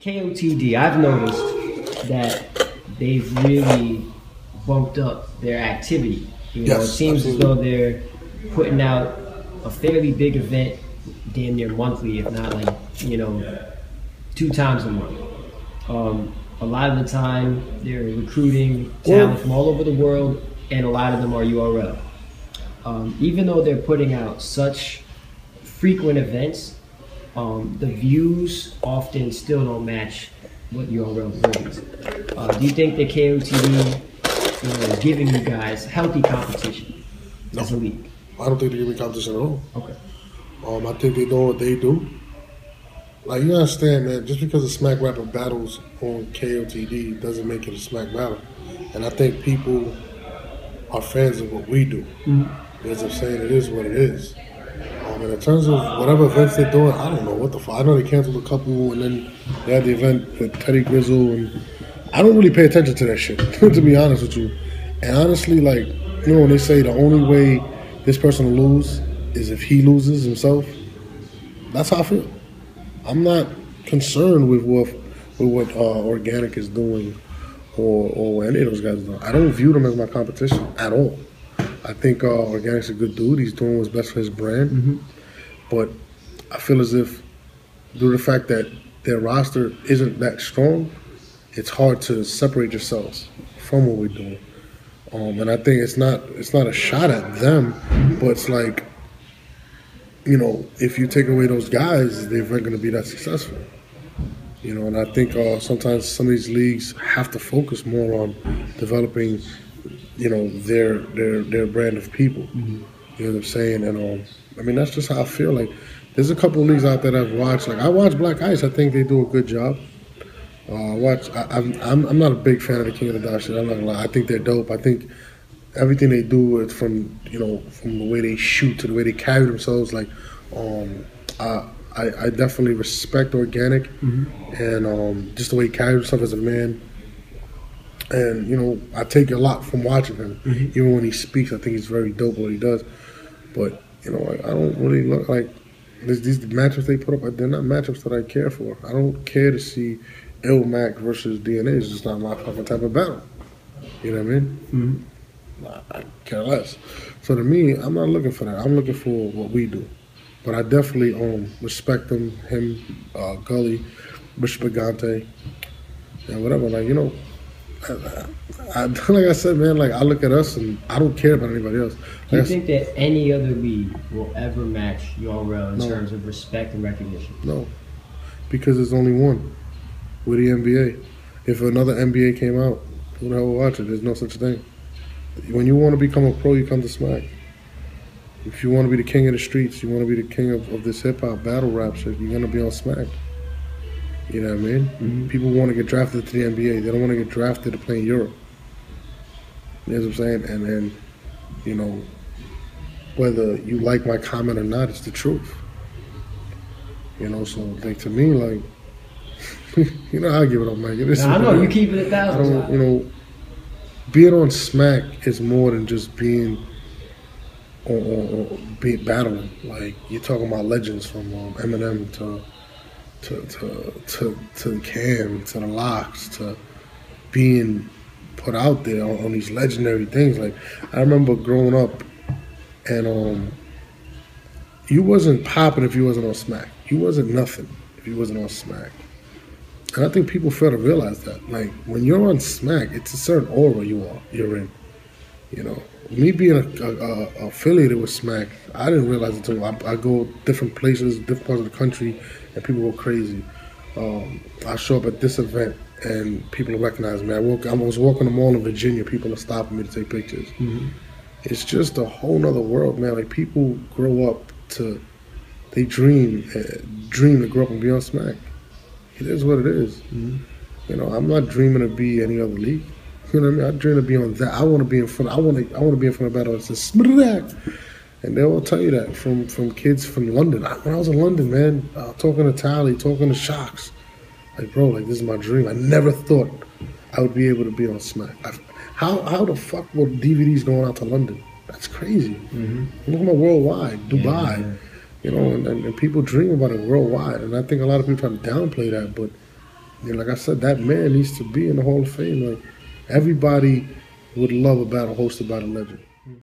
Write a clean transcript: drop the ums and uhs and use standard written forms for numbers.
KOTD, I've noticed that they've really bumped up their activity. It Yes, seems as absolutely. though they're putting out a fairly big event, damn near monthly, if not like, 2 times a month. A lot of the time, they're recruiting Well, talent from all over the world, and a lot of them are URL. Even though they're putting out such frequent events, the views often still don't match what URL brings. Do you think that KOTD is giving you guys healthy competition no, as a league? I don't think they give me competition at all. Okay. I think they know what they do. Like, you understand, man, just because a smack rapper battles on KOTD doesn't make it a smack battle. And I think people are fans of what we do. As I'm saying, it is what it is. And in terms of whatever events they're doing, I don't know what the fuck. I know they canceled a couple, and then they had the event with Teddy Grizzle, and I don't really pay attention to that shit, to be honest with you. And honestly, like, when they say the only way this person will lose is if he loses himself, that's how I feel. I'm not concerned with what Organic is doing or any of those guys are doing. I don't view them as my competition at all. I think Organic's a good dude. He's doing what's best for his brand. But I feel as if, due to the fact that their roster isn't that strong, it's hard to separate yourselves from what we're doing. And I think it's not a shot at them, but it's like, if you take away those guys, they're not going to be that successful. And I think sometimes some of these leagues have to focus more on developing, their brand of people. You know what I'm saying? And I mean, that's just how I feel. Like, there's a couple of leagues out there that I've watched. Like, I watch Black Ice. I think they do a good job. I'm not a big fan of the King of the Dot shit. I'm not gonna lie. I think they're dope. I think everything they do is from the way they shoot to the way they carry themselves. Like, I definitely respect Organic and just the way he carries himself as a man. And I take a lot from watching him. Even when he speaks, I think he's very dope what he does. But I don't really look like these matchups they put up. They're not matchups that I care for. I don't care to see Ilmac versus DNA. It's just not my fucking type of battle. You know what I mean? I care less. So to me, I'm not looking for that. I'm looking for what we do. But I definitely respect him, Gully, Bishop Gigante, and whatever. Like, like I said, man, like, I look at us and I don't care about anybody else. Do you think that any other league will ever match URL in terms of respect and recognition? No, because there's only one with the NBA. If another NBA came out, who the hell will watch it? There's no such thing. When you want to become a pro, you come to Smack. If you want to be the king of the streets, you want to be the king of this hip-hop battle rap shit, you're going to be on Smack. You know what I mean? People want to get drafted to the NBA. They don't want to get drafted to play in Europe. You know what I'm saying? And then, whether you like my comment or not, it's the truth. So, like, to me, like, I give it up, man. I know, you keep it 1,000. Being on Smack is more than just being being battling. Like, you're talking about legends from Eminem to Cam, to the Locks, to being put out there on these legendary things. Like, I remember growing up, and you wasn't popping if you wasn't on Smack. You wasn't nothing if you wasn't on Smack. And I think people fail to realize that. Like, when you're on Smack, it's a certain aura you're in. Me being affiliated with Smack, I didn't realize it until I go different places, different parts of the country, and people go crazy. I show up at this event, and people recognize me. I was walking the mall in Virginia. People are stopping me to take pictures. It's just a whole nother world, man. Like, people grow up they dream to grow up and be on Smack. It is what it is. I'm not dreaming to be any other league. You know what I mean? I dream to be on that. I want to be in front. I want to be in front of battle. It's just, and they will tell you that from kids from London. When I was in London, man, talking to Tally, talking to Shocks, like, bro, like, this is my dream. I never thought I would be able to be on Smack. How the fuck were DVDs going out to London? That's crazy. Look at worldwide, Dubai, and people dream about it worldwide. And I think a lot of people try to downplay that, but Yeah, like I said, that man needs to be in the Hall of Fame. Like everybody would love a battle hosted by the legend.